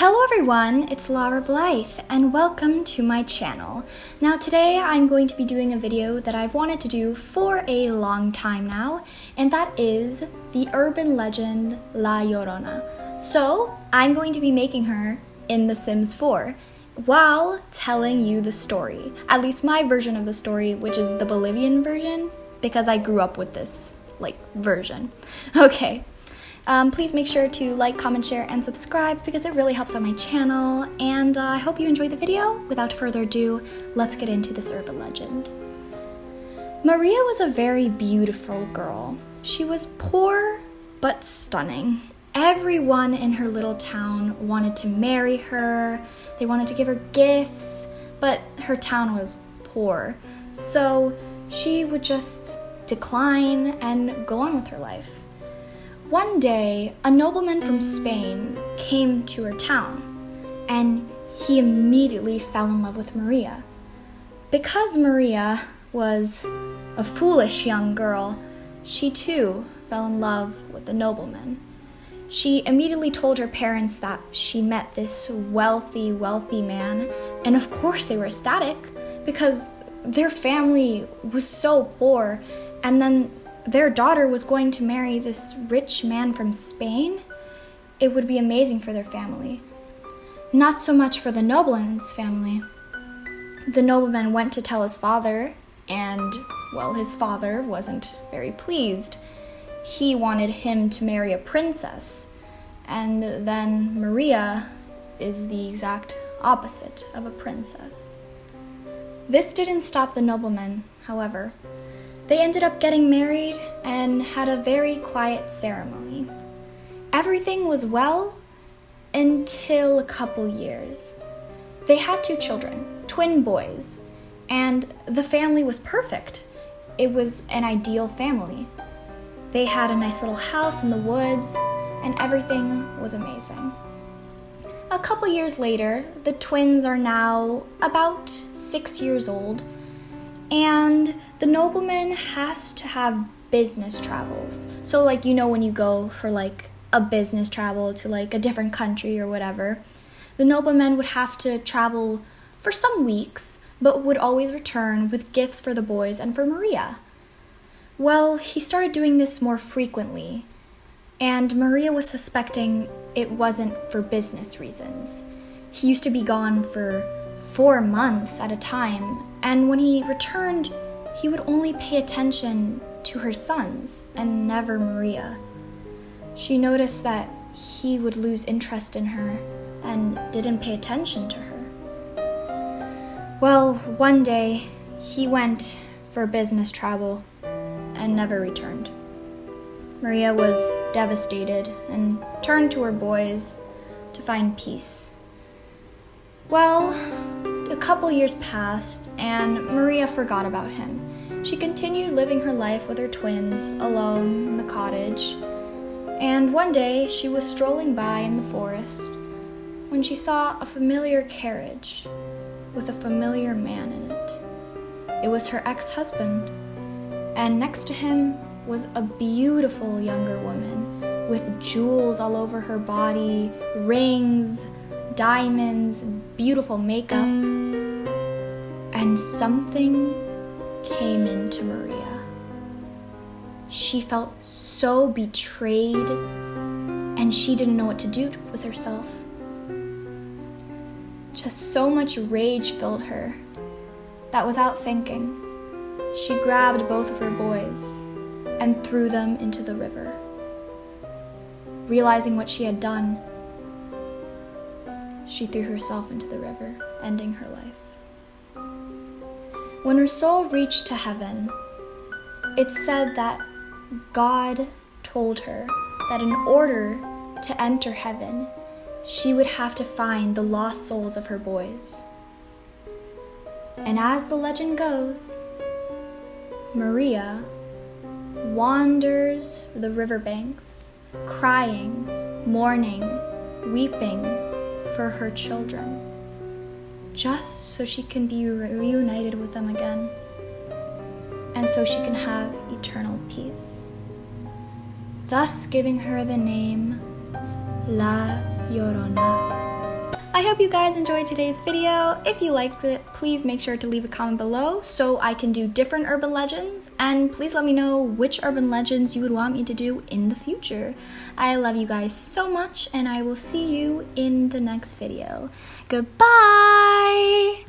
Hello everyone, it's Lara Blythe and welcome to my channel. Now today I'm going to be doing a video that I've wanted to do for a long time now, and that is the urban legend La Llorona. So I'm going to be making her in The Sims 4 while telling you the story, at least my version of the story, which is the Bolivian version, because I grew up with this version. Okay. Please make sure to like, comment, share, and subscribe because it really helps out my channel, and I hope you enjoyed the video. Without further ado, let's get into this urban legend. Maria was a very beautiful girl. She was poor but stunning. Everyone in her little town wanted to marry her. They wanted to give her gifts, but her town was poor, so she would just decline and go on with her life. One day, a nobleman from Spain came to her town, and he immediately fell in love with Maria. Because Maria was a foolish young girl, she too fell in love with the nobleman. She immediately told her parents that she met this wealthy man, and of course they were ecstatic because their family was so poor, and then their daughter was going to marry this rich man from Spain. It would be amazing for their family. Not so much for the nobleman's family. The nobleman went to tell his father, and, well, his father wasn't very pleased. He wanted him to marry a princess, and then Maria is the exact opposite of a princess. This didn't stop the nobleman, however. They ended up getting married and had a very quiet ceremony. Everything was well until a couple years. They had 2 children, twin boys, and the family was perfect. It was an ideal family. They had a nice little house in the woods, and everything was amazing. A couple years later, the twins are now about 6 years old, and the nobleman has to have business travels. So when you go for a business travel to a different country or whatever, the nobleman would have to travel for some weeks, but would always return with gifts for the boys and for Maria. Well, he started doing this more frequently, and Maria was suspecting it wasn't for business reasons. He used to be gone for 4 months at a time, and when he returned, he would only pay attention to her sons and never Maria. She noticed that he would lose interest in her and didn't pay attention to her. Well, one day, he went for business travel and never returned. Maria was devastated and turned to her boys to find peace. Well, a couple years passed, and Maria forgot about him. She continued living her life with her twins, alone in the cottage. And one day, she was strolling by in the forest when she saw a familiar carriage with a familiar man in it. It was her ex-husband, and next to him was a beautiful younger woman with jewels all over her body, rings, diamonds, beautiful makeup, and something came into Maria. She felt so betrayed, and she didn't know what to do with herself. Just so much rage filled her that without thinking, she grabbed both of her boys and threw them into the river. Realizing what she had done, she threw herself into the river, ending her life. When her soul reached to heaven, it said that God told her that in order to enter heaven, she would have to find the lost souls of her boys. And as the legend goes, Maria wanders the riverbanks, crying, mourning, weeping for her children, just so she can be reunited with them again, and so she can have eternal peace, thus giving her the name La Llorona. I hope you guys enjoyed today's video. If you liked it, please make sure to leave a comment below so I can do different urban legends, and please let me know which urban legends you would want me to do in the future. I love you guys so much, and I will see you in the next video. Goodbye!